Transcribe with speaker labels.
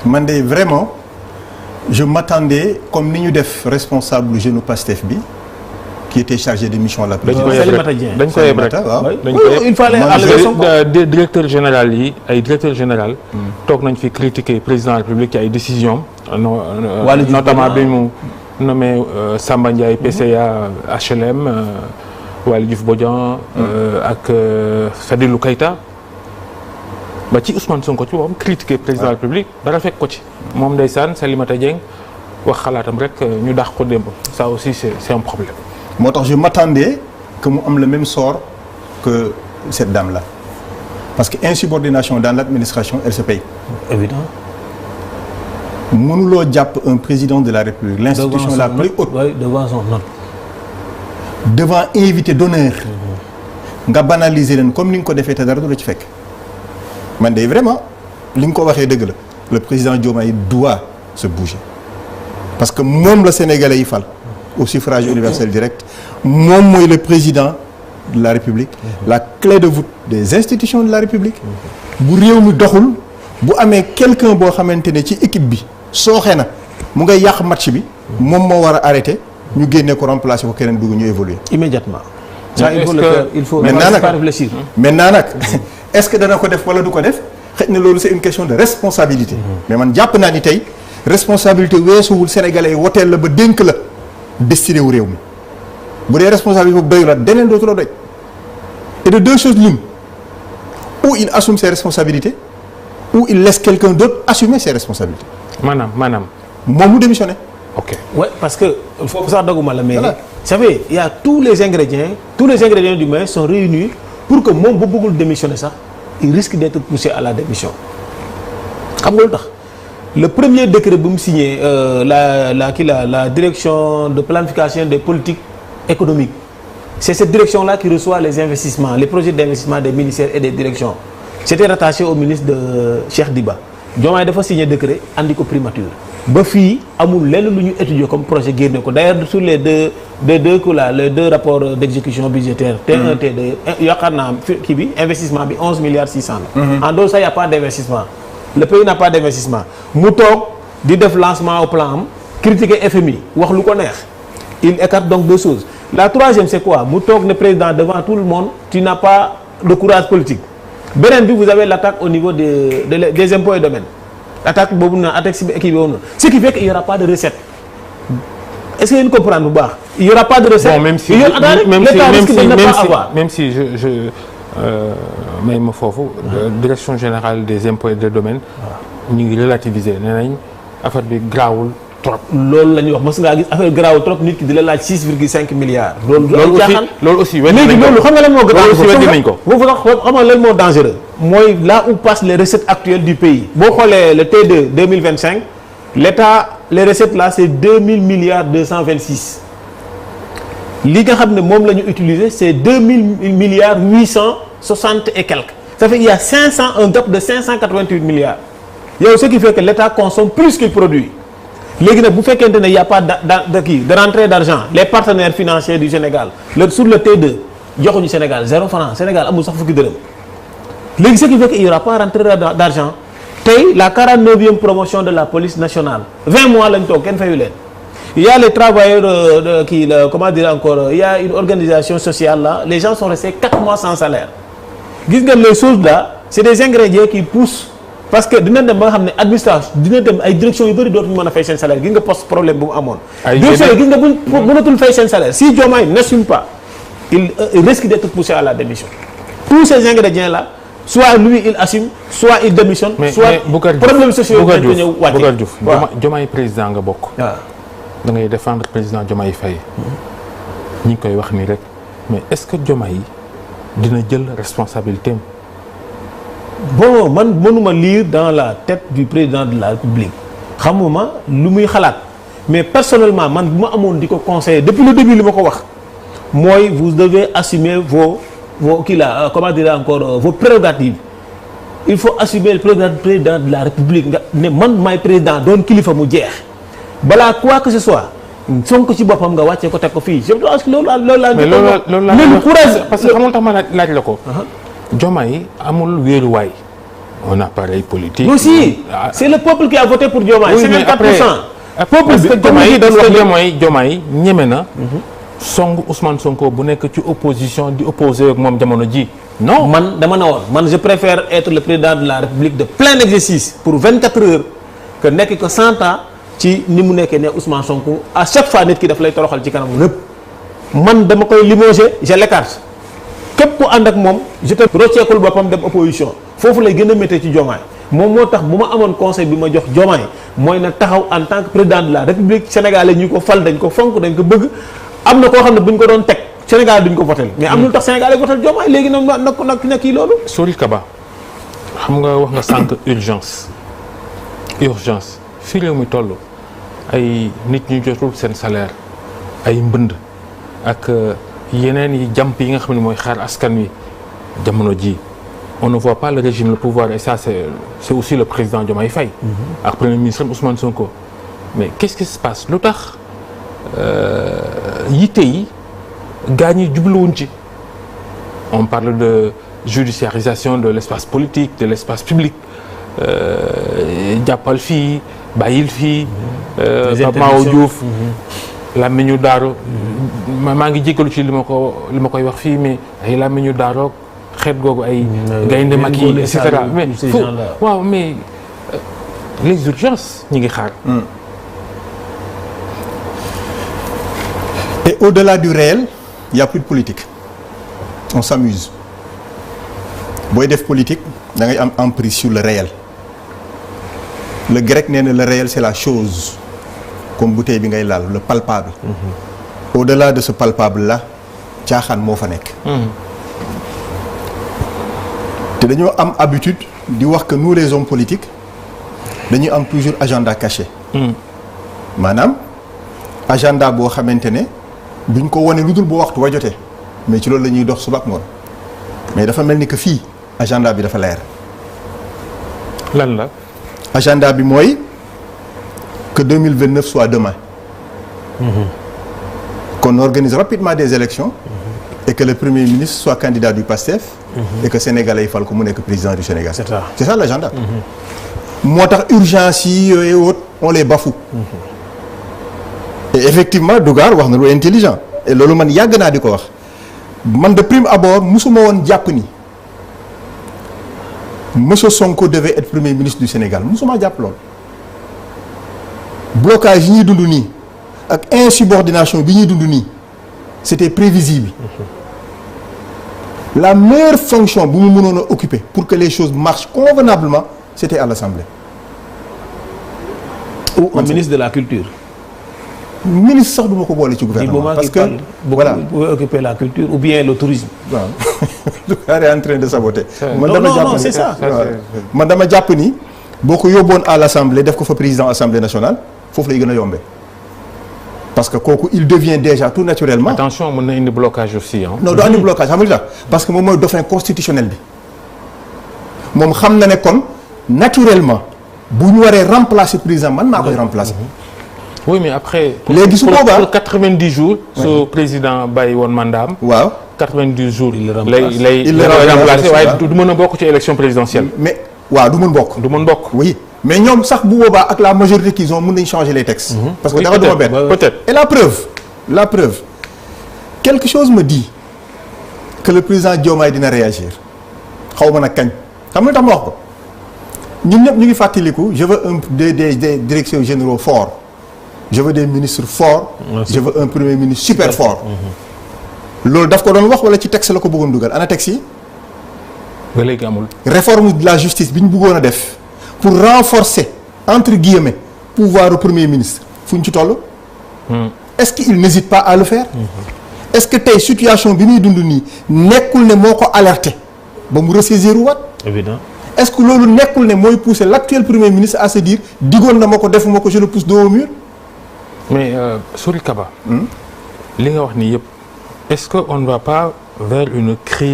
Speaker 1: man de vraiment je m'attendais comme ni ñu def responsable jeune Pastef bi qui était chargé de mission à la présidence.
Speaker 2: dañ ko yeb rek
Speaker 3: il fallait aller
Speaker 2: directeur général yi ay directeur général toog nañ fi critiquer président de la République ci ay décisions notamment bi mu nommé Samba Ndiaye PCA HLM Waly Diouf Bodian ak Fadilou Keita ba ci Ousmane Sonko ci moom critiquer président de la République dara fekk ko ci moom ndeysaan Salimata Dieng wax xalaatam rek ñu dàq ko démb ça aussi c'est un problème.
Speaker 1: moo tax je m'attendais que mu am le même sort que cette dame là parce que insubordination dans l'administration elle se paye.
Speaker 3: évident.
Speaker 1: mënuloo jàpp un président de la République l'institution la plus haute
Speaker 3: devant son note.
Speaker 1: devant invité d'honneur nga banaliser leen comme ni nga ko defee te dara du la ci fekk man de vraiment li nga ko waxee dëgg la le président Diomaye doit se bouger parce que moom la Sénégalais yi fal au suffrage universel direct moom mooy le président de la République la clé de voûte des institutions de la République bu réew mi doxul bu amee quelqu'un boo xamante ne ci équipe bi sooxe na mu ngay yàq match bi moom moo war a arrêter ñu génne ko remplacer ko keneen dugg ñu évoluer
Speaker 3: immédiatement. ça il faut le faire il faut pas réfléchir.
Speaker 1: maintenant nag est-ce que dana ko def wala du ko def xëy na loolu c'est une question de responsabilité. mais man jàpp naa ni tey responsabilité weesuwul sénégalais yi woteel la ba dénk la destiné wu réew mi bu dee responsabilité boobu doyu la deneen dootu la doy et de deux choses l'une ou il assume ses responsabilités ou il laisse quelqu'un d'autre assumer ses responsabilités.
Speaker 2: maanaam.
Speaker 1: moom mu démissionné.
Speaker 2: ok
Speaker 3: ouais parce que foofu sax daguma la mais. vous savez il y a tous les ingrédients du maïs sont réunis pour que moom bu bëggul démissionner sax il risque d'être poussé à la démission xam nga lu tax le premier décret bu mu signé la direction de planification des politiques économiques c'est cette direction là qui reçoit les investissements les projets d'investissement des ministères et des directions c'était rattaché au ministre de Cheikh Diba Diomaye dafa signé décret andi ko primature ba fii amul lenn lu ñu étudier comme projet génne ko d'ailleurs sur les deux rapports d'exécution budgétaire T1 T2 yaakaar naa kii bi investissement bi 11 milliards 600 la en dehors ça y a pas d'investissement le pays n'a pas d'investissement mu toog di def lancement au plan am critiquer FMI wax lu ko neex il écarte donc deux choses la troisième c'est quoi mu toog ne président devant tout le monde tu n'as pas de courage politique beneen bi vous avez l'attaque au niveau des impôts et domaines attaque boobu na attaque si équipe boobu na ce qui fait qu'il y aura pas de recette est-ce que yéen comprendre bu baax il y aura pas de recette.
Speaker 2: bon même si je may ma foofu. direction générale des impôts et des domaines. ñu ngi relativiser nee nañ affaire bi grawul trop.
Speaker 3: loolu la ñuy wax mos ngaa gis affaire grawul trop nit ki di la laaj 6,5 milliards.
Speaker 2: loolu aussi
Speaker 3: léegi loolu xam nga lan moo gën a.
Speaker 2: loolu aussi weddi nañ ko.
Speaker 3: boobu sax xam nga lan moo dangereux. mooy là où passent les recettes actuelles du pays. boo xoolee le T2 2025 l'État les recettes là c'est 2000 milliards 226. li nga xam ne moom la ñu utiliser c'est 2000 milliards 860 et quelques. ça fait il y a 500 un gap de 588 milliards. yow ce qui fait que l'État consomme plus qu'il produit. léegi nag bu fekkente ne y a pas de rentrée d'argent les partenaires financiers du Sénégal sur le T2 joxuñu Sénégal 0 franc Sénégal amul sax fukki dërëm. léegi ce qui fait que il y aura pas rentrée d'argent tey la 49e promotion de la police nationale 20 mois lañ toog kenn fayu leen. il y a les travailleurs comment dire encore il y a une organisation sociale là les gens sont restés 4 mois sans salaire. gis nga les choses là c'est des ingrédients qui poussent parce que dina dem ba nga xam ne administration dina dem ay directions yu bëri dootuñu mën a fay seen salaire gis nga poste problème bu mu amoon. direction yi gis nga bu mënatul fay seen salaire si Diomaye n'assume pas il risque d'être poussé à la démission. tous ces ingrédients là soit lui il assume soit il démissionne. soit problème sociaux yi dañu ñëw wàcce.
Speaker 2: Boucar Diouf Diomaye président nga bokk.
Speaker 3: waaw
Speaker 2: da ngay défendre président Diomaye Faye. ñi ngi koy wax nii rek mais est-ce que Diomaye dina jël responsabilité am.
Speaker 3: bon man mënuma lire dans la tête du président de la République xamuma lu muy xalaat mais personnellement man bu ma amoon di ko conseiller depuis le début li ma ko wax mooy vous devez assumer vos comment dire encore vos prérogatives il faut assumer le président de la République nga ne man maay président doon kilifa mu jeex balaa quoi que ce soit Sonko ci boppam nga wàccee ko teg ko fii je pense que loolu laa
Speaker 2: mais loolu laa
Speaker 3: courage
Speaker 2: parce que xamul tax ma laaj la ko. Diomaye amul wéeruwaay un appareil politique.
Speaker 3: mais aussi c'est le peuple qui a voté pour Diomaye.
Speaker 2: Oui,
Speaker 3: 54%.
Speaker 2: peuple bi
Speaker 3: Diomaye
Speaker 2: Diomaye ñeme na. song Ousmane Sonko bu nekk ci opposition di opposé ak moom jamono ji. non
Speaker 3: man dama ne woon man je préfère être le président de la République de plein exercice pour 24 heures que nekk que 100 ans ci ni mu nekkee ne Ousmane Sonko à chaque fois nit ki daf lay toroxal ci kanam lépp. man dama koy limoger je l'écarte képp ku ànd ak moom je te rocceekul boppam dem opposition foofu lay gën a méttee ci Diomaye moom moo tax bu ma amoon conseil bi ma jox Diomaye mooy na taxaw en tant que président de la République sénégalais ñu ko fal dañ ko fonk dañ ko bëgg am na koo xam ne bu ñu ko doon teg Sénégal duñ ko votel mais am na lu tax sénégalais votel Diomaye léegi nag kii loolu.
Speaker 2: Sori Kaba xam nga wax nga sànq urgence fii réew mi toll ay nit ñu jotul seen salaire ay mbënd ak yeneen yi jàmp yi nga xam ne mooy xaar askan wi jamono ji on ne voit pas le régime le pouvoir et ça c'est aussi le président Diomaye Faye ak premier ministre Ousmane Sonko mais qu'est-ce qui se passe lu tax yitte yi gaa ñi jubluwuñ ci on parle de judiciarisation de l'espace politique de l'espace public jàppal fii bàyyil fii Pape Mao Diouf làmmiñu daaro maa ngi jégalu ci li ma koy wax fii mais ay làmmiñu daaro xeet googu ay gaynde mag yi et cetera mais waaw mais les urgences ñi ngi xaar
Speaker 1: et au-delà du réel il y a plus de politique on s'amuse booy def politique da ngay am emprise sur le réel le grec nee na le réel c'est la chose comme bouteille bi ngay laal le palpable au-delà de ce palpable là caaxaan moo fa nekk te dañoo am habitude di wax que nous les hommes politiques dañuy am toujours agenda caché maanaam agenda boo xamante ne duñ ko wane lu dul boo waxtu wa jotee mais ci loolu la ñuy dox suba ak ngoon mais dafa mel ni que fii agenda bi dafa leer.
Speaker 2: lan la.
Speaker 1: agenda bi mooy que 2029 soit demain. qu'on organise rapidement des élections. et que le premier ministre soit candidat du PASTEF. et que Sénégalais yi fal ko mu nekk président du Sénégal. c'est ça l'agenda. moo tax urgence yi yooyu autres on les bafoue. et effectivement Dougar wax na lu intelligent et loolu man yàgg naa di ko wax man de prime abord musuma woon jàpp ni monsieur Sonko devait être premier ministre du Sénégal musuma jàpp loolu blocage yi ñuy dund nii ak insubordination bi ñuy dund nii c'était prévisible la meilleure fonction bu mu mënoon a occuper pour que les choses marchent convenablement c'était à l'Assemblée
Speaker 3: ou un ministre de la culture.
Speaker 1: ministre sax du ma ko boole ci gouvernement parce que voilà
Speaker 3: vous pouvez occuper la culture ou bien le tourisme.
Speaker 1: waaw Dougar est en train de saboter.
Speaker 3: non c'est ça.
Speaker 1: man dama jàpp ni boo ko yóbboon à l'Assemblée def ko fa président Assemblée nationale foofu lay gën a yombee parce que kooku il devient déjà tout naturellement.
Speaker 2: attention mën na indi blocage aussi hein.
Speaker 1: non du andi blocage xam nga parce que moom mooy dauphin constitutionnel bi moom xam na ne kon naturellement bu ñu waree remplacer président man maa koy remplacer.
Speaker 2: oui mais après.
Speaker 1: léegi su boobaa
Speaker 2: pour 90 jours. su président bàyyi woon mandaam.
Speaker 1: waaw
Speaker 2: 90 jours.
Speaker 3: il le remplace
Speaker 2: il le remplace waaye du mën a bokk ci élection présidentielle.
Speaker 1: mais waaw du mën bokk.
Speaker 2: du mën bokk.
Speaker 1: oui mais ñoom sax bu boobaa ak la majorité qu'ils ont mën nañu changer les textes. parce que dara du ma bett
Speaker 2: peut-être.
Speaker 1: et la preuve quelque chose me dit que le président Diomaye dina réagir xaw ma nag kañ xam nga tax ma wax ko ñun ñëpp ñu ngi fàttaliku je veux des directeurs généraux forts. je veux des ministres forts. je veux un premier ministre super fort. loolu daf ko doon wax wala ci texte la ko bëggoon dugal ana texte yi.
Speaker 2: ba léegi amul.
Speaker 1: réforme de la justice bi ñu bëggoon a def pour renforcer entre guillemets pouvoir au premier ministre fu ñu ci toll. est-ce qu'il n'hésite pas à le faire. est-ce que tey situation bi muy dund nii nekkul ne moo ko alerté ba mu ressaisir waat.
Speaker 3: évident.
Speaker 1: est-ce que loolu nekkul ne mooy pousser l'actuel premier ministre à se dire digoon na ma ko defuma ko je le pousse dos au mur.
Speaker 2: mais Sori Kaba. li nga wax nii yëpp est-ce que on ne va pas vers une crise